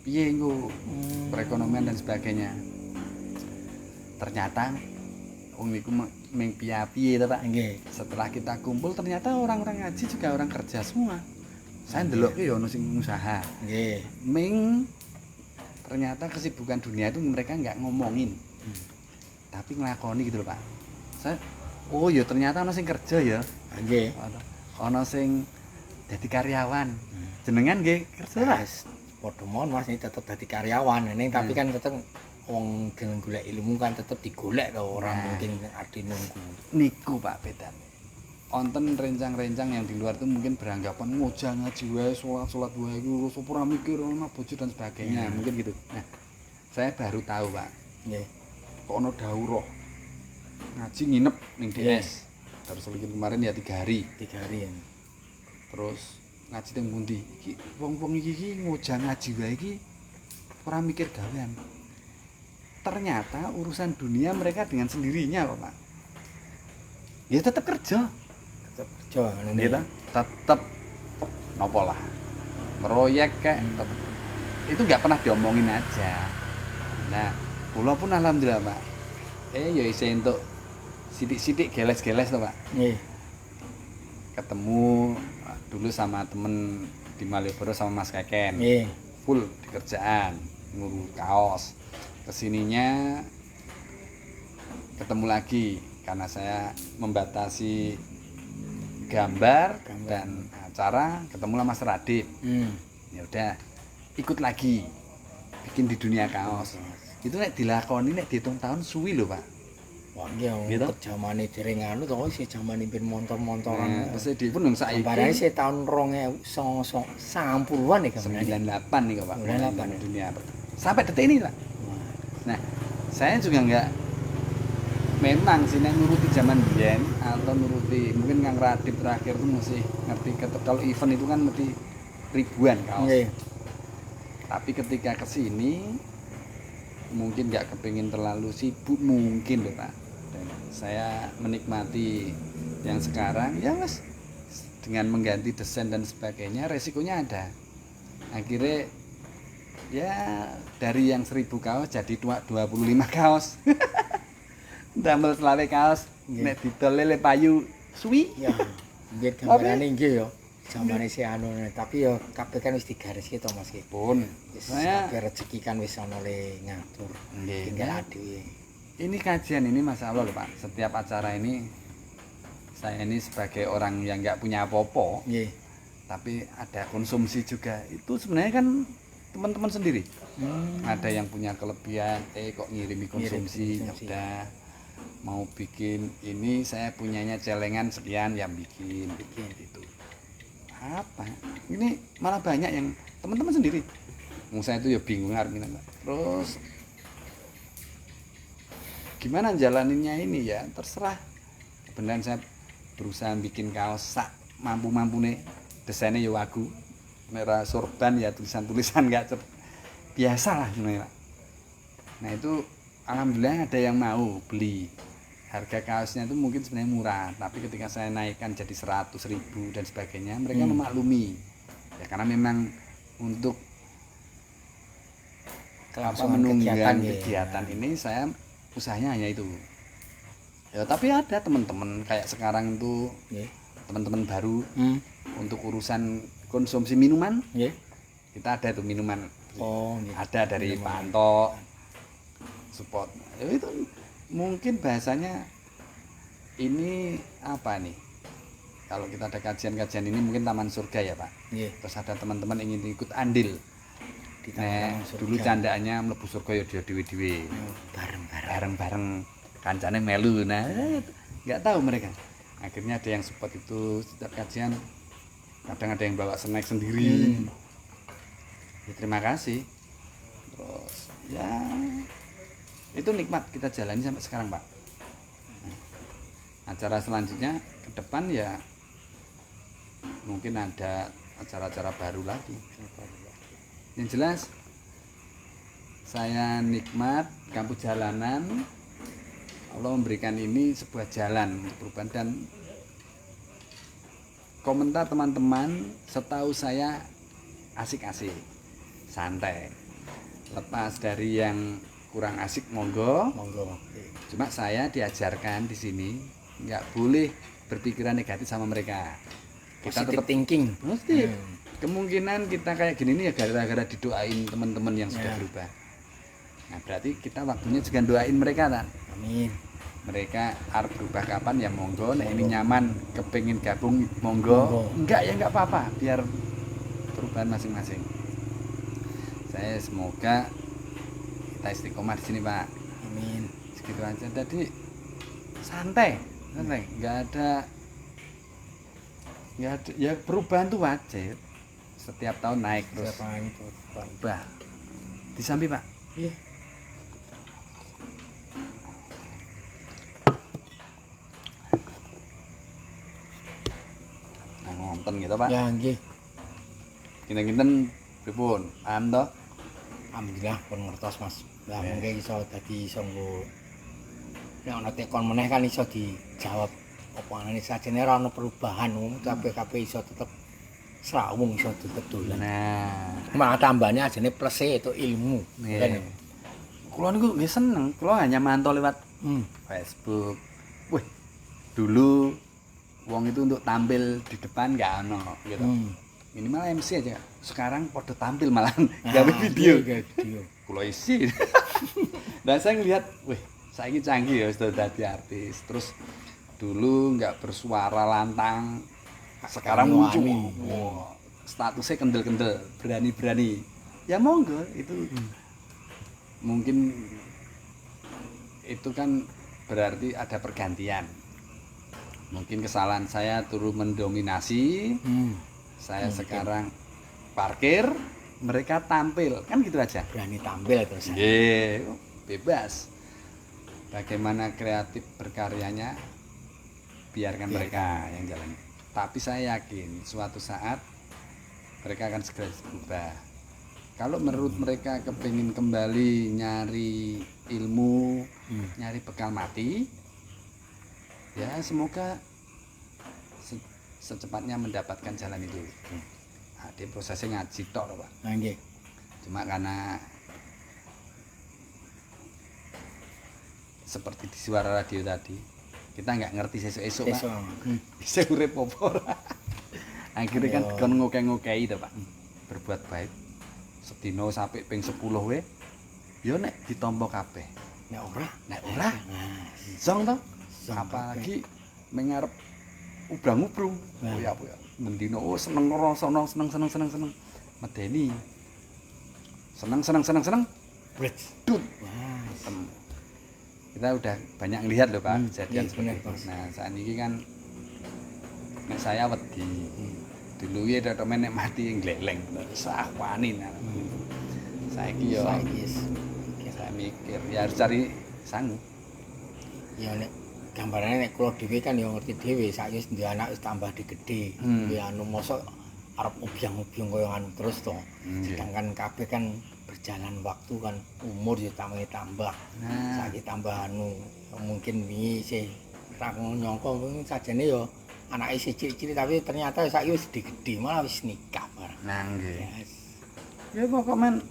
Piye nggo perekonomian dan sebagainya. Ternyata wong niku ming piye-piye to, Pak. Nggih. Setelah kita kumpul ternyata orang-orang ngaji juga orang kerja semua. Saya ndelok ya ono sing usaha. Nggih. Ming ternyata kesibukan dunia itu mereka nggak ngomongin. Tapi nglakoni gitu loh, Pak. Saya oh ya ternyata ono sing kerja ya. Nggih. Ono sing dadi karyawan. Jenengan nggih kerja, Pak? Mas, padha mon Mas ini tetep dadi karyawan. Ning tapi kan tetep wong dengan golek ilmu kan tetep digolek to, ora mungkin ade nunggu. Niku Pak bedane. Wonten rencang-rencang yang di luar itu mungkin beranggapan ngojang ngaji wae, salat wae iku ora mikir ana bojo dan sebagainya, mungkin gitu. Nah, saya baru tahu, Pak. Nggih. Kok ono daurah. Ngaji nginep ning DS. Baru selingkin kemarin ya 3 hari. 3 hari ya. Terus ngaji teng pundi? Iki wong-wong iki ngojang ngaji wae iki ora mikir gawean. Ternyata urusan dunia mereka dengan sendirinya kok, Pak. Ya tetap kerja. Tetep kerja anu Gitu. Tetap nopo lah. Proyek kayak tetep. Itu nggak pernah diomongin aja. Nah, kula pun alhamdulillah, Pak. Ya isih entuk sidik-sidik geles-geles to, Pak. Nggih. Ketemu dulu sama temen di Malioboro sama Mas Keken. Nggih. Full di kerjaan, ngurus kaos. Kesininya ketemu lagi karena saya membatasi gambar dan acara, ketemulah Mas Radit. Ya udah ikut lagi bikin di dunia kaos. Itu nek dilakoni nek dihitung tahun suwi lho, Pak. Wah, nggih Gitu? jamane dereng anu to isih jamane pin motor-motoran. Terus dipun nang saiki Barane sih tahun 2090-an ya gambarane. 98 nih kok, Pak. 98 ya. Dunia. Sampai detik ini, Pak. Nah, saya juga enggak memang sih nek nuruti zaman biyen atau nuruti mungkin Kang Radit terakhir tuh masih ngerti kalau event itu kan mesti ribuan kaos. Nggih. Tapi ketika kesini mungkin nggak kepingin terlalu sibuk mungkin loh, Pak. Dan saya menikmati yang sekarang ya Mas dengan mengganti desain dan sebagainya resikonya ada. Akhirnya ya dari yang 1000 kaos jadi 25 kaos. Damel selawe kaos nek didol lele payu suwi. Ya. Nggih gambarane nggih ya. Jamane si anu tapi ya kabeh kan wis digareske to Mas iki. Pun saya rezeki kan wis ana le ngatur. nggih. Tinggal adewe. Ini kajian ini Masya Allah loh Pak. Setiap acara ini saya ini sebagai orang yang nggak punya apa-apa, Nggih. tapi ada konsumsi juga. Itu sebenarnya kan teman-teman sendiri. Ada yang punya kelebihan, kok ngirimi konsumsi, ya udah mau bikin ini saya punyanya celengan sekian yang bikin gitu. Apa? Ini malah banyak yang teman-teman sendiri. Saya itu ya bingung artinya, Pak. Terus gimana jalaninnya ini ya terserah. Beneran saya berusaha bikin kaos sak mampu-mampu nih, desainnya ya wagu, merah sorban ya tulisan-tulisan nggak biasa lah sebenarnya. Nah itu alhamdulillah ada yang mau beli. Harga kaosnya itu mungkin sebenarnya murah, tapi ketika saya naikkan jadi 100.000 dan sebagainya, mereka memaklumi. Ya karena memang untuk menunjang kegiatan ini saya usahanya hanya itu. Ya tapi ada teman-teman kayak sekarang itu teman-teman baru untuk urusan konsumsi minuman. Kita ada tuh minuman. Ada dari Pak Anto support. Ya, itu mungkin bahasanya ini apa nih? Kalau kita ada kajian-kajian ini mungkin taman surga ya Pak. Terus ada teman-teman ingin ikut andil. di Nek tengah-tengah dulu surga. candaannya mlebu surga ya dhewe-dhewe. Bareng-bareng. Bareng-bareng kancane melu. Nah, nggak tahu mereka. Akhirnya ada yang support itu setiap kajian. Kadang ada yang bawa snack sendiri. Ya, terima kasih. Terus ya itu nikmat kita jalani sampai sekarang, Pak. Nah, acara selanjutnya ke depan ya mungkin ada acara-acara baru lagi. Yang jelas saya nikmat kampus jalanan. Allah memberikan ini sebuah jalan untuk perubahan, dan komentar teman-teman setahu saya asik-asik, santai. Lepas dari yang kurang asik monggo. Monggo. Cuma saya diajarkan di sini nggak boleh berpikiran negatif sama mereka. Kita Positive tetap thinking. positif. Kemungkinan kita kayak gini nih ya gara-gara didoain teman-teman yang sudah berubah. Nah, berarti kita waktunya juga doain mereka kan. Amin. Mereka harus berubah kapan ya monggo. Nah, ini nyaman kepengin gabung monggo. Enggak ya enggak apa-apa, biar perubahan masing-masing. Saya semoga kita istiqomah di sini, Pak. Amin. Segitu aja. Tadi santai, nggak ada ya, perubahan tuh wajar. Setiap tahun naik terus. Siapa itu? Berubah. Disambi, Pak. Iya. Nah, ngonten gitu, Pak. Ya nggih. Kinten-kinten pripun? Ando Alhamdulillah pun ngertos, Mas. Lah mungkin iso dadi iso nggo nek ana tekon meneh kan iso dijawab apa anane sajane ora ana perubahan kabeh-kabeh iso tetep srawung iso tetep dolan. Nah, Malah tambahane ajane plus itu ilmu. Kan. Kulo niku nggih seneng. Kulo hanya mantau lewat Facebook. Wih, dulu wong itu untuk tampil di depan nggak ono gitu. Minimal MC aja. Sekarang pada tampil malahan gawe video. Video. Kulo isi. Dan saya ngelihat, wih, saiki canggih ya sudah dadi artis. Terus dulu nggak bersuara lantang. Sekarang muncul. Wow, statusnya kendel-kendel, berani-berani. Ya monggo itu. Mungkin itu kan berarti ada pergantian. Mungkin kesalahan saya turun mendominasi. Saya sekarang parkir, mereka tampil, kan gitu aja. Berani tampil terus. Bebas. Bagaimana kreatif berkaryanya, biarkan mereka yang jalan. Tapi saya yakin suatu saat mereka akan segera berubah. Kalau menurut mereka kepingin kembali nyari ilmu, nyari bekal mati, ya semoga secepatnya mendapatkan jalan itu. Nah, dia prosesnya ngaji tok loh, Pak. Nah, nggih. Cuma karena seperti di suara radio tadi, kita nggak ngerti esok-esok, Pak. Bisa urip apa ora. Akhirnya kan kon ngokei-ngokei to, Pak. Berbuat baik. Sedina sampai ping 10 we. Ya nek ditampa kabeh. Nek ora, Nah, zong to. Apalagi mengarep ubrang-ubrung. Oh ya, apa ya. Mendino seneng ora seneng. Medeni. Seneng. bridge. Dut. Wah, Kita udah banyak ngelihat loh, Pak, kejadian iya, seperti bener, itu. Mas. Nah, saat ini kan nek saya wedi. Dulu ya ada temen nek mati gleleng, sah wani. Saiki yo saya mikir ya harus cari sangu. ya nek gambarane nek kula dhewe kan ya ngerti dhewe saiki wis duwe anak wis tambah digedhe. Ya anu mosok arep ubyang-ubyang kaya anu terus to. Sedangkan kabeh kan berjalan waktu kan umur ya tambah. Saiki tambah anu mungkin wingi sih ra nyangka mungkin sajane ya anake cilik-cilik tapi ternyata saiki wis digedhe malah wis nikah bareng. Nah, nggih. Ya pokoknya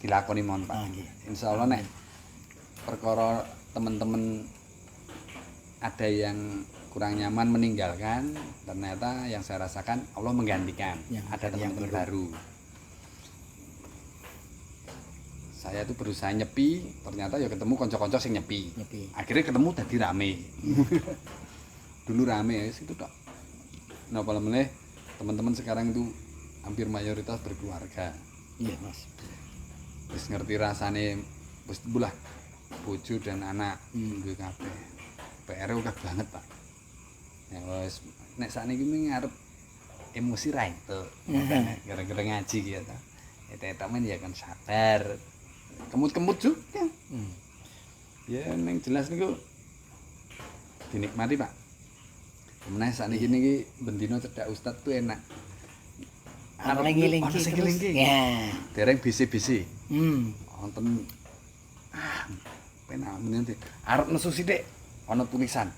dilakoni mon, Pak. Insyaallah nek perkara teman-teman ada yang kurang nyaman meninggalkan, ternyata yang saya rasakan Allah menggantikan. Ada teman-teman baru. Saya tuh berusaha nyepi, ternyata ya ketemu konco-konco sing nyepi. Akhirnya ketemu dadi rame. Dulu rame ya itu tok. Nah, meneh teman-teman sekarang itu hampir mayoritas berkeluarga. Iya, Mas. Wis ngerti rasane wis bulah bojo dan anak duwe kabeh. PR akeh banget, Pak. Nek wis nek sakniki ngarep emosi ra itu. Gara-gara ngaji ki ya ta. Eta men ya kan sabar. Kemut-kemut juga. Ya ning jelas niku dinikmati, Pak. Meneh sakniki niki bendina cedak ustad tuh enak. Ngeling-ngeling terus. Ya. Dereng bisi-bisi. Hmm. Wonten penak meneh. Arep nesu sithik ana tulisan.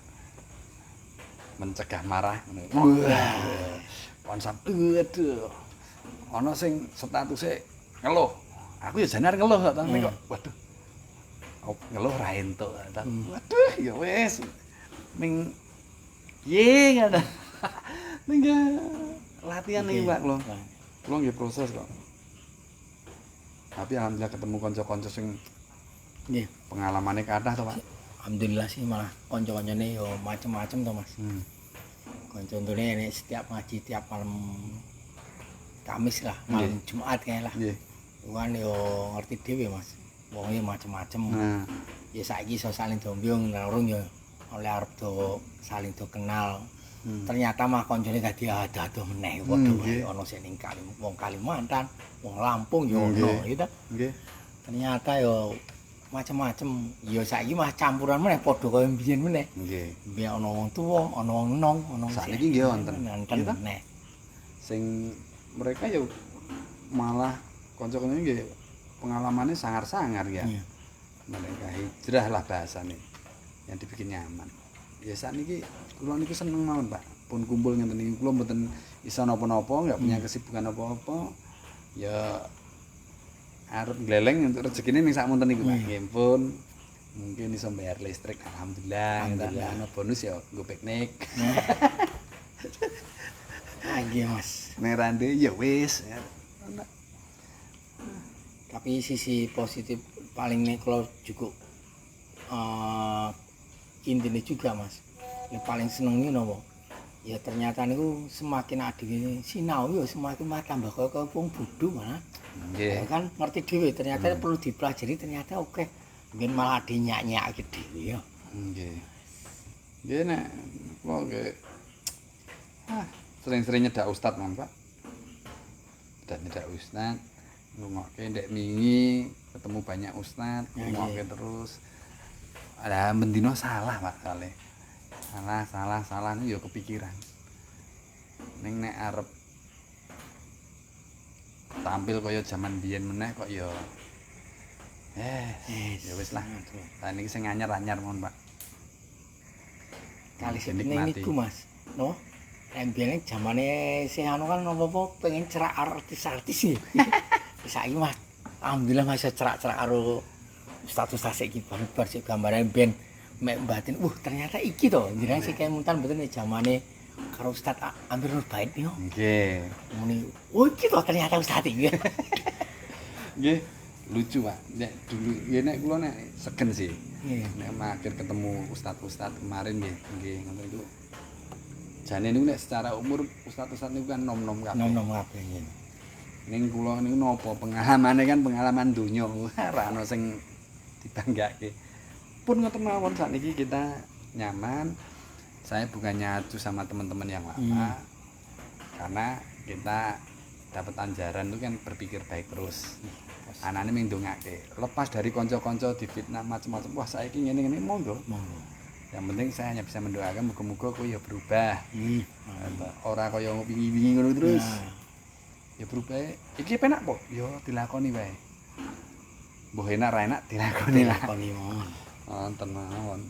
Mencegah marah ngono. Wah. Konsep aduh. Ana sing statuse ngeluh. Aku ya janar ngeluh kok tapi kok waduh. Ngeluh ra entuk. Waduh ya wis. Ming ye ngono. Ning latihan iki Pak lho. Kula nggih proses kok. Tapi alhamdulillah ketemu kanca-kanca sing Nggih. pengalamannya kathah to, Pak. Alhamdulillah sih malah kanca-kancane yo macem-macem to, Mas. Contohnya ini setiap ngaji tiap malam Kamis lah, malam Jumat kayak lah. Nggih. Kan yo ngerti dhewe, Mas. Wonge macem-macem. Nah, Ya saiki iso saling dombyong narung yo oleh arep do saling do kenal. Ternyata mah koncone dadi adoh meneh padha wae ana sing ning wong Kalimantan, wong Lampung yo ono gitu. nggih. Ternyata yo macem-macem. Ya saiki mah campuran meneh padha kaya mbiyen meneh. Nggih. Biar ana wong tuwa, ana wong enom, ana wong Sakniki nggih wonten. Wonten meneh. Sing mereka ya malah kanca-kanca nggih pengalamannya sangar-sangar ya. Iya. Mereka hijrah lah bahasane yang dibikin nyaman. Ya sakniki kula niku seneng mawon, Pak. Pun kumpul ngenten niki kula mboten iso napa-napa, enggak punya kesibukan apa-apa. Ya arep gleleng untuk rezekine ning sakmonten niku, Pak. Nggih pun mungkin iso bayar listrik alhamdulillah. Ana bonus ya nggo piknik. Lagi Mas. Nek rande ya wis. Tapi sisi positif paling nih kalau juga intinya juga Mas. Yang paling seneng ini nopo. Ya ternyata niku semakin adik ini sinau ya semakin tambah ke wong bodho mana. Nggih. Kan ngerti dhewe ternyata perlu dipelajari ternyata oke. Mungkin malah dinyak-nyak dhewe ya. Nggih. Nggih nek kula nggih sering-sering nyedak ustad man, Pak. Nyedak ustad, ngrungokke ndek wingi ketemu banyak ustad, ngrungokke terus. Ada bendino salah, Pak, kali. Salah niku ya kepikiran. Ning nek arep tampil kaya jaman biyen meneh kok ya ya wis lah. Lah niki sing anyar-anyar mon, Pak. Kali ini niku Mas, no? Biyen zamane sing anu kan apa-apa pengen cerak artis-artis ya. Saiki Mas, alhamdulillah masih cerak-cerak karo ustaz-ustaz iki bar sik gambare ben mek batin. Ternyata iki to, jenenge sing kemuntan mboten zamane karo Ustaz Amir Nur Bait yo. Nggih. Muni, iki to ternyata ustaz iki. Nggih, lucu, Pak. Nek dulu ya nek kula nek segen sih. Nggih. Nek mager ketemu ustaz-ustaz kemarin nggih ngoten iku. Jane niku nek secara umur ustaz-ustaz niku kan nom-nom kabeh. Nom-nom kabeh nggih. Ning kula niku napa pengalamane kan pengalaman donya. Ora ana sing dibanggake. Pun ngoten mawon sakniki kita nyaman. Saya bukannya acuh sama teman-teman yang lama. Karena kita dapat anjaran itu kan berpikir baik terus. Anane ming ndongake. Lepas dari kanca-kanca difitnah macam-macam. Wah, saiki ngene-ngene monggo. Yang penting saya hanya bisa mendoakan muga-muga kowe ya berubah. Ora kaya wingi-wingi ngono terus. Ya berubah. Iki penak po? Ya dilakoni wae. Mbah enak ra enak dilakoni lah. Dilakoni mawon. Wonten mawon.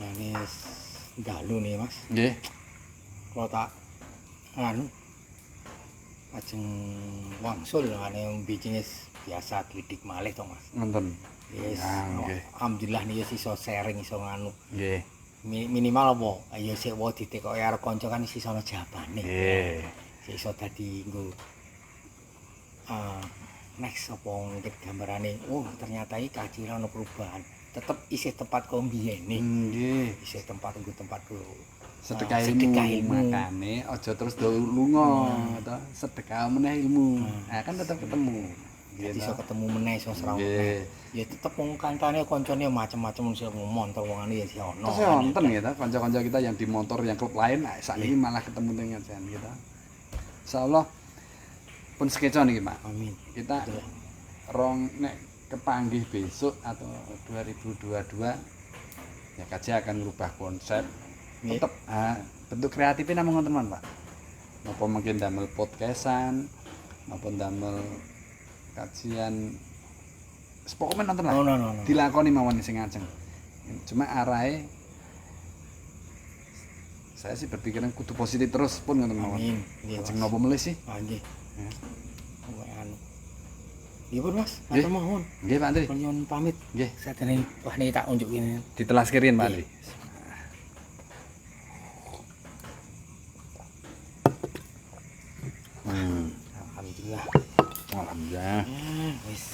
Ini dalu nih Mas. Nggih. Kalau tak anu ajeng wangsul ane bijine biasa didik malih to Mas. Ngoten. Yes. Nggih. Alhamdulillah nih iso sharing iso nganu. Nggih. Minimal apa? Ayo sik wae ditekoki karo kanca kan iso ana jawabane. Nggih. Sik iso dadi nggo next apa ngintip gambarane. Oh, ternyata iki kaji ono perubahan. Tetep isih tempat kok mbiyene. Nggih. Isih tempat ku Sedekah sedekah ilmu ilmu. makane aja terus do lunga to. Sedekah meneh ilmu. Nah, kan tetep ketemu. Jadi iso ketemu meneh iso srawung. Nggih. Ya tetep wong kancane koncone macam-macam sing montor wongane ya si ono. Terus ya wonten gitu, kanca-kanca kita yang di motor yang klub lain, nah, sakniki malah ketemu dengan jan kita. Insyaallah pun sketsa niki, Pak. Amin. Kita rong nek kepanggih besok atau 2022 ya kaji akan merubah konsep. Tetep bentuk kreatifnya namung ngoten Pak. Napa mungkin damel podcastan maupun damel kajian pokoknya nonton lah. No. Dilakoni mawon sing ngajeng. Cuma arahe saya sih berpikiran kudu positif terus pun ngoten mawon. Amin. Nggih. Ajeng napa melih sih? Nggih. Ya. Anu. Iya pun Mas, Nggih. matur nuwun. Nggih Pak Andri. Nyuwun pamit. Nggih. Sadene wah niki tak unjukin. Ditelas kirin Pak Andri. Alhamdulillah. Alhamdulillah. Wis.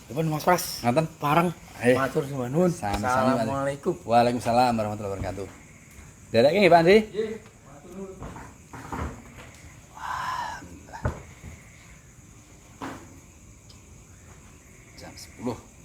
Ya pun Mas Pras. Ngoten. Bareng. Ayo. Matur nuwun. Sama-sama, Pak Andri. Assalamualaikum. Waalaikumsalam warahmatullahi wabarakatuh. Derek nggih Pak Andri? Nggih. Alhamdulillah. Jam 10.